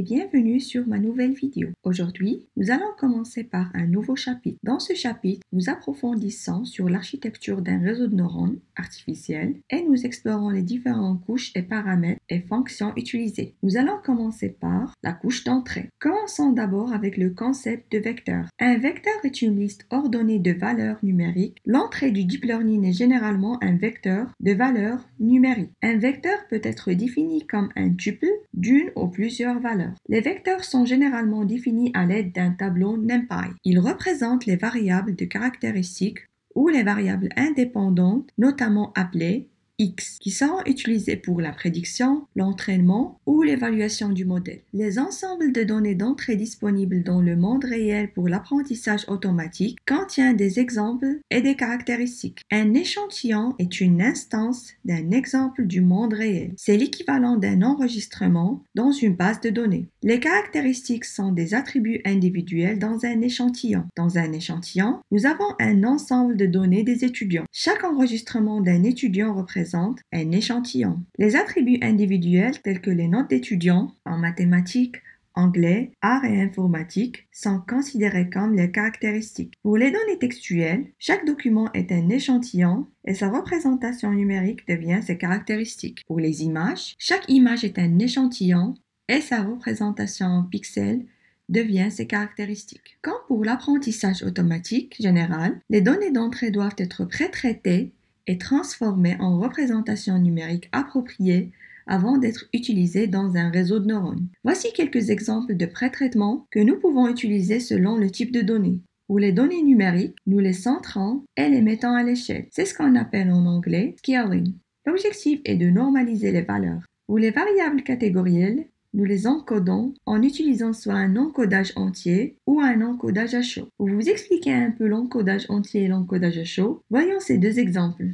bienvenue sur ma nouvelle vidéo. Aujourd'hui, nous allons commencer par un nouveau chapitre. Dans ce chapitre, nous approfondissons sur l'architecture d'un réseau de neurones artificiels et nous explorons les différentes couches et paramètres et fonctions utilisées. Nous allons commencer par la couche d'entrée. Commençons d'abord avec le concept de vecteur. Un vecteur est une liste ordonnée de valeurs numériques. L'entrée du deep learning est généralement un vecteur de valeurs numériques. Un vecteur peut être défini comme un tuple d'une ou plusieurs valeurs. Les vecteurs sont généralement définis à l'aide d'un tableau NumPy. Ils représentent les variables de caractéristiques ou les variables indépendantes, notamment appelées X, qui seront utilisées pour la prédiction, l'entraînement ou l'évaluation du modèle. Les ensembles de données d'entrée disponibles dans le monde réel pour l'apprentissage automatique contiennent des exemples et des caractéristiques. Un échantillon est une instance d'un exemple du monde réel. C'est l'équivalent d'un enregistrement dans une base de données. Les caractéristiques sont des attributs individuels dans un échantillon. Dans un échantillon, nous avons un ensemble de données des étudiants. Chaque enregistrement d'un étudiant représente un échantillon. Les attributs individuels tels que les notes d'étudiants en mathématiques, anglais, arts et informatique sont considérés comme les caractéristiques. Pour les données textuelles, chaque document est un échantillon et sa représentation numérique devient ses caractéristiques. Pour les images, chaque image est un échantillon et sa représentation en pixels devient ses caractéristiques. Comme pour l'apprentissage automatique général, les données d'entrée doivent être pré-traitées et transformées en représentations numériques appropriées avant d'être utilisées dans un réseau de neurones. Voici quelques exemples de pré-traitement que nous pouvons utiliser selon le type de données. Pour les données numériques, nous les centrons et les mettons à l'échelle. C'est ce qu'on appelle en anglais scaling. L'objectif est de normaliser les valeurs. Pour les variables catégorielles, nous les encodons en utilisant soit un encodage entier ou un encodage à chaud. Pour vous expliquer un peu l'encodage entier et l'encodage à chaud, voyons ces deux exemples.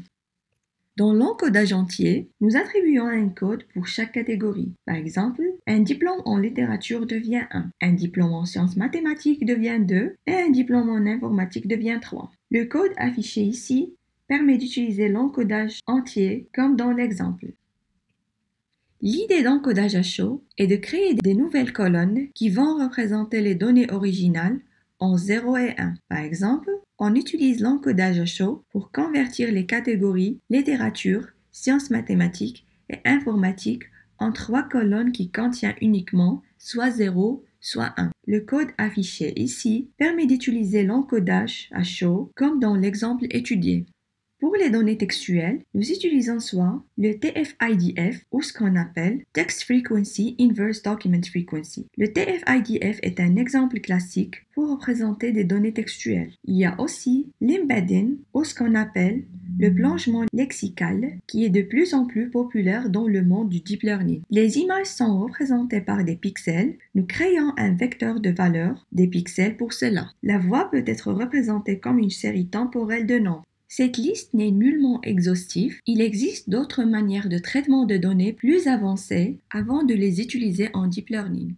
Dans l'encodage entier, nous attribuons un code pour chaque catégorie. Par exemple, un diplôme en littérature devient 1, un diplôme en sciences mathématiques devient 2 et un diplôme en informatique devient 3. Le code affiché ici permet d'utiliser l'encodage entier comme dans l'exemple. L'idée d'encodage à chaud est de créer des nouvelles colonnes qui vont représenter les données originales en 0 et 1. Par exemple, on utilise l'encodage à chaud pour convertir les catégories littérature, sciences mathématiques et informatique en 3 colonnes qui contiennent uniquement soit 0, soit 1. Le code affiché ici permet d'utiliser l'encodage à chaud comme dans l'exemple étudié. Pour les données textuelles, nous utilisons soit le TF-IDF ou ce qu'on appelle Text Frequency Inverse Document Frequency. Le TF-IDF est un exemple classique pour représenter des données textuelles. Il y a aussi l'embedding ou ce qu'on appelle le plongement lexical qui est de plus en plus populaire dans le monde du deep learning. Les images sont représentées par des pixels. Nous créons un vecteur de valeur des pixels pour cela. La voix peut être représentée comme une série temporelle de nombres. Cette liste n'est nullement exhaustive. Il existe d'autres manières de traitement de données plus avancées avant de les utiliser en deep learning.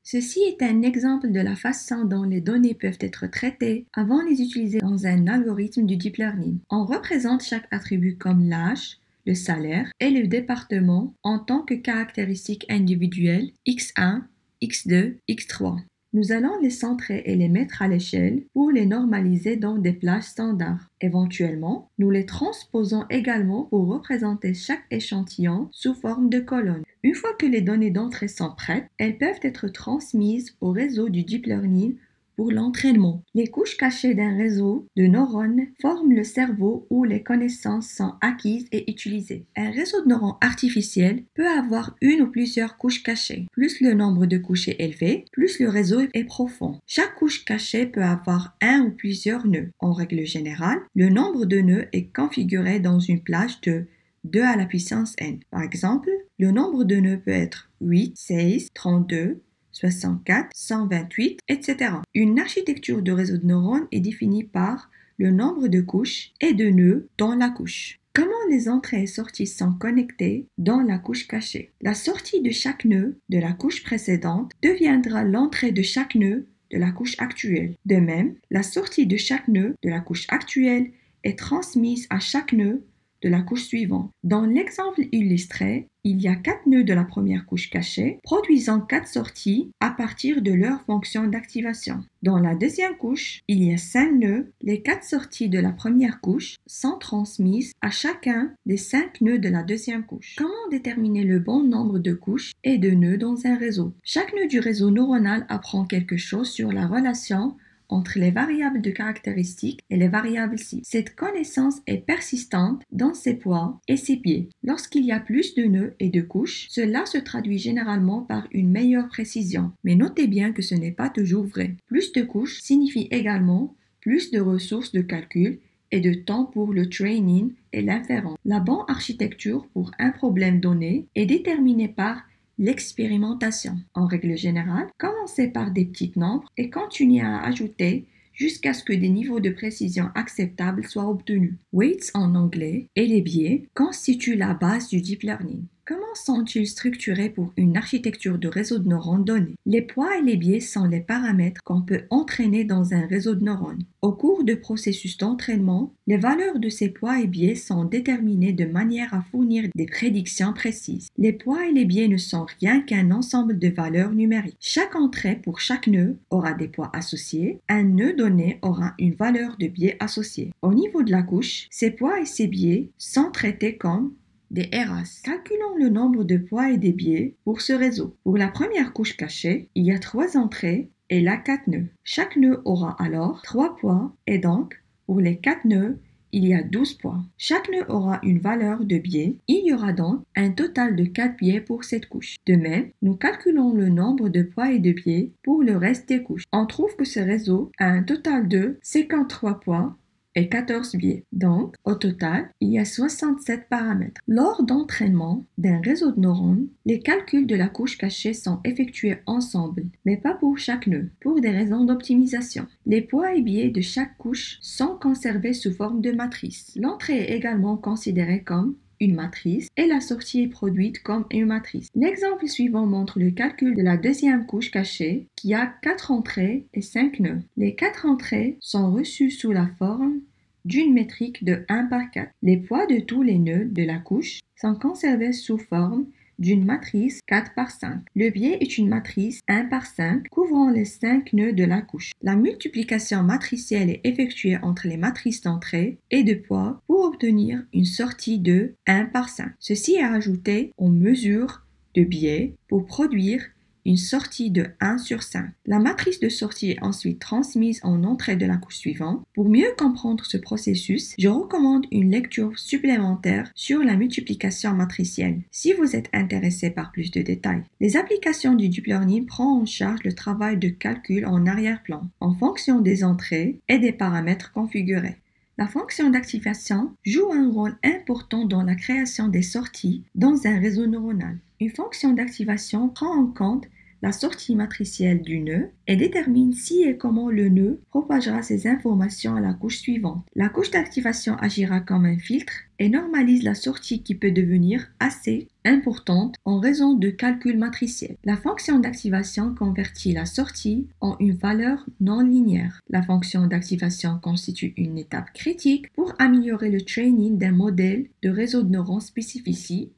Ceci est un exemple de la façon dont les données peuvent être traitées avant de les utiliser dans un algorithme du deep learning. On représente chaque attribut comme l'âge, le salaire et le département en tant que caractéristiques individuelles x1, x2, x3. Nous allons les centrer et les mettre à l'échelle pour les normaliser dans des plages standards. Éventuellement, nous les transposons également pour représenter chaque échantillon sous forme de colonne. Une fois que les données d'entrée sont prêtes, elles peuvent être transmises au réseau du deep learning pour l'entraînement. Les couches cachées d'un réseau de neurones forment le cerveau où les connaissances sont acquises et utilisées. Un réseau de neurones artificiels peut avoir une ou plusieurs couches cachées. Plus le nombre de couches est élevé, plus le réseau est profond. Chaque couche cachée peut avoir un ou plusieurs nœuds. En règle générale, le nombre de nœuds est configuré dans une plage de 2 à la puissance n. Par exemple, le nombre de nœuds peut être 8, 16, 32, 64, 128, etc. Une architecture de réseau de neurones est définie par le nombre de couches et de nœuds dans la couche. Comment les entrées et sorties sont connectées dans la couche cachée? La sortie de chaque nœud de la couche précédente deviendra l'entrée de chaque nœud de la couche actuelle. De même, la sortie de chaque nœud de la couche actuelle est transmise à chaque nœud de la couche suivante. Dans l'exemple illustré, il y a 4 nœuds de la première couche cachée, produisant 4 sorties à partir de leur fonction d'activation. Dans la deuxième couche, il y a 5 nœuds. Les 4 sorties de la première couche sont transmises à chacun des 5 nœuds de la deuxième couche. Comment déterminer le bon nombre de couches et de nœuds dans un réseau? Chaque nœud du réseau neuronal apprend quelque chose sur la relation entre les variables de caractéristiques et les variables cibles. Cette connaissance est persistante dans ses poids et ses biais. Lorsqu'il y a plus de nœuds et de couches, cela se traduit généralement par une meilleure précision. Mais notez bien que ce n'est pas toujours vrai. Plus de couches signifie également plus de ressources de calcul et de temps pour le training et l'inférence. La bonne architecture pour un problème donné est déterminée par l'expérimentation. En règle générale, commencez par des petits nombres et continuez à ajouter jusqu'à ce que des niveaux de précision acceptables soient obtenus. Weights en anglais et les biais constituent la base du deep learning. Comment sont-ils structurés pour une architecture de réseau de neurones donnée? Les poids et les biais sont les paramètres qu'on peut entraîner dans un réseau de neurones. Au cours du processus d'entraînement, les valeurs de ces poids et biais sont déterminées de manière à fournir des prédictions précises. Les poids et les biais ne sont rien qu'un ensemble de valeurs numériques. Chaque entrée pour chaque nœud aura des poids associés. Un nœud donné aura une valeur de biais associée. Au niveau de la couche, ces poids et ces biais sont traités comme des ERAS. Calculons le nombre de poids et des biais pour ce réseau. Pour la première couche cachée, il y a 3 entrées et là 4 nœuds. Chaque nœud aura alors 3 poids et donc, pour les 4 nœuds, il y a 12 poids. Chaque nœud aura une valeur de biais. Il y aura donc un total de 4 biais pour cette couche. De même, nous calculons le nombre de poids et de biais pour le reste des couches. On trouve que ce réseau a un total de 53 poids et 14 biais. Donc, au total, il y a 67 paramètres. Lors d'entraînement d'un réseau de neurones, les calculs de la couche cachée sont effectués ensemble, mais pas pour chaque nœud, pour des raisons d'optimisation. Les poids et biais de chaque couche sont conservés sous forme de matrice. L'entrée est également considérée comme une matrice et la sortie est produite comme une matrice. L'exemple suivant montre le calcul de la deuxième couche cachée qui a 4 entrées et 5 nœuds. Les 4 entrées sont reçues sous la forme d'une métrique de 1 par 4. Les poids de tous les nœuds de la couche sont conservés sous forme d'une matrice 4 par 5. Le biais est une matrice 1 par 5 couvrant les 5 nœuds de la couche. La multiplication matricielle est effectuée entre les matrices d'entrée et de poids pour obtenir une sortie de 1 par 5. Ceci est ajouté aux mesures de biais pour produire une sortie de 1 sur 5. La matrice de sortie est ensuite transmise en entrée de la couche suivante. Pour mieux comprendre ce processus, je recommande une lecture supplémentaire sur la multiplication matricielle, si vous êtes intéressé par plus de détails. Les applications du deep learning prennent en charge le travail de calcul en arrière-plan, en fonction des entrées et des paramètres configurés. La fonction d'activation joue un rôle important dans la création des sorties dans un réseau neuronal. Une fonction d'activation prend en compte la sortie matricielle du nœud et détermine si et comment le nœud propagera ces informations à la couche suivante. La couche d'activation agira comme un filtre et normalise la sortie qui peut devenir assez importante en raison de calculs matriciels. La fonction d'activation convertit la sortie en une valeur non linéaire. La fonction d'activation constitue une étape critique pour améliorer le training d'un modèle de réseau de neurones spécifique.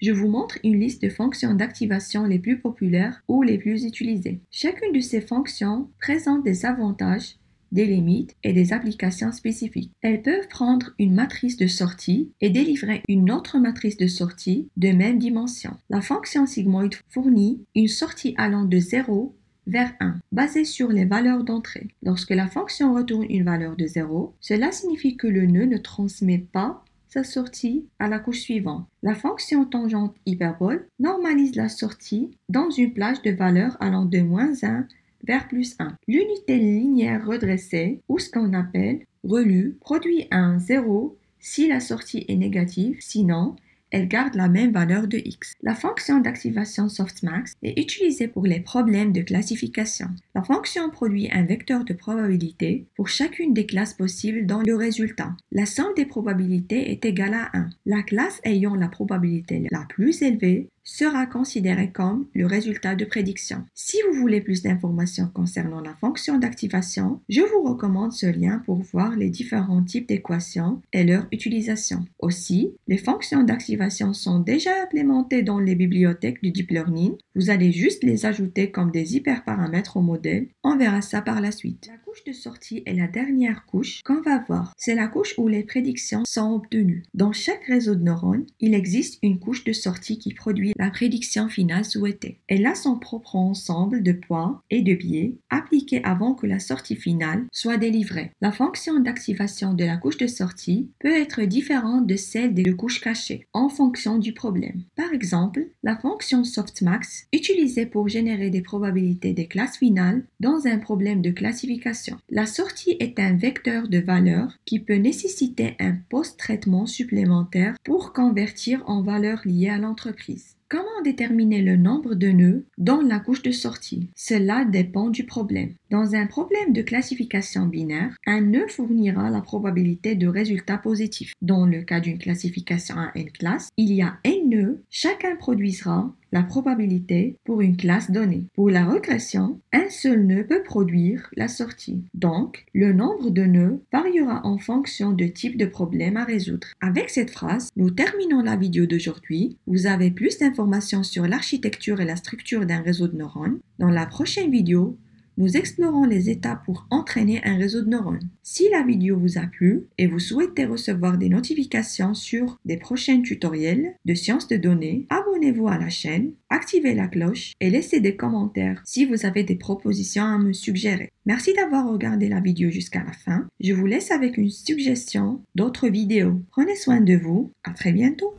Je vous montre une liste de fonctions d'activation les plus populaires ou les plus utilisées. Chacune de ces fonctions présente des avantages, des limites et des applications spécifiques. Elles peuvent prendre une matrice de sortie et délivrer une autre matrice de sortie de même dimension. La fonction sigmoid fournit une sortie allant de 0 vers 1, basée sur les valeurs d'entrée. Lorsque la fonction retourne une valeur de 0, cela signifie que le nœud ne transmet pas sa sortie à la couche suivante. La fonction tangente hyperbole normalise la sortie dans une plage de valeurs allant de -1 vers +1. L'unité linéaire redressée, ou ce qu'on appelle relu, produit un 0 si la sortie est négative, sinon elle garde la même valeur de x. La fonction d'activation softmax est utilisée pour les problèmes de classification. La fonction produit un vecteur de probabilité pour chacune des classes possibles dans le résultat. La somme des probabilités est égale à 1. La classe ayant la probabilité la plus élevée sera considéré comme le résultat de prédiction. Si vous voulez plus d'informations concernant la fonction d'activation, je vous recommande ce lien pour voir les différents types d'équations et leur utilisation. Aussi, les fonctions d'activation sont déjà implémentées dans les bibliothèques du Deep Learning. Vous allez juste les ajouter comme des hyperparamètres au modèle. On verra ça par la suite. La couche de sortie est la dernière couche qu'on va voir. C'est la couche où les prédictions sont obtenues. Dans chaque réseau de neurones, il existe une couche de sortie qui produit la prédiction finale souhaitée. Elle a son propre ensemble de points et de biais appliqués avant que la sortie finale soit délivrée. La fonction d'activation de la couche de sortie peut être différente de celle des couches cachées en fonction du problème. Par exemple, la fonction softmax utilisée pour générer des probabilités des classes finales dans un problème de classification. La sortie est un vecteur de valeur qui peut nécessiter un post-traitement supplémentaire pour convertir en valeur liée à l'entreprise. Comment déterminer le nombre de nœuds dans la couche de sortie? Cela dépend du problème. Dans un problème de classification binaire, un nœud fournira la probabilité de résultat positif. Dans le cas d'une classification à n classes, il y a n nœuds, chacun produira la probabilité pour une classe donnée. Pour la régression, un seul nœud peut produire la sortie. Donc, le nombre de nœuds variera en fonction du type de problème à résoudre. Avec cette phrase, nous terminons la vidéo d'aujourd'hui. Vous avez plus d'informations sur l'architecture et la structure d'un réseau de neurones. Dans la prochaine vidéo, nous explorons les étapes pour entraîner un réseau de neurones. Si la vidéo vous a plu et vous souhaitez recevoir des notifications sur des prochains tutoriels de sciences de données, abonnez-vous à la chaîne, activez la cloche et laissez des commentaires si vous avez des propositions à me suggérer. Merci d'avoir regardé la vidéo jusqu'à la fin. Je vous laisse avec une suggestion d'autres vidéos. Prenez soin de vous. À très bientôt.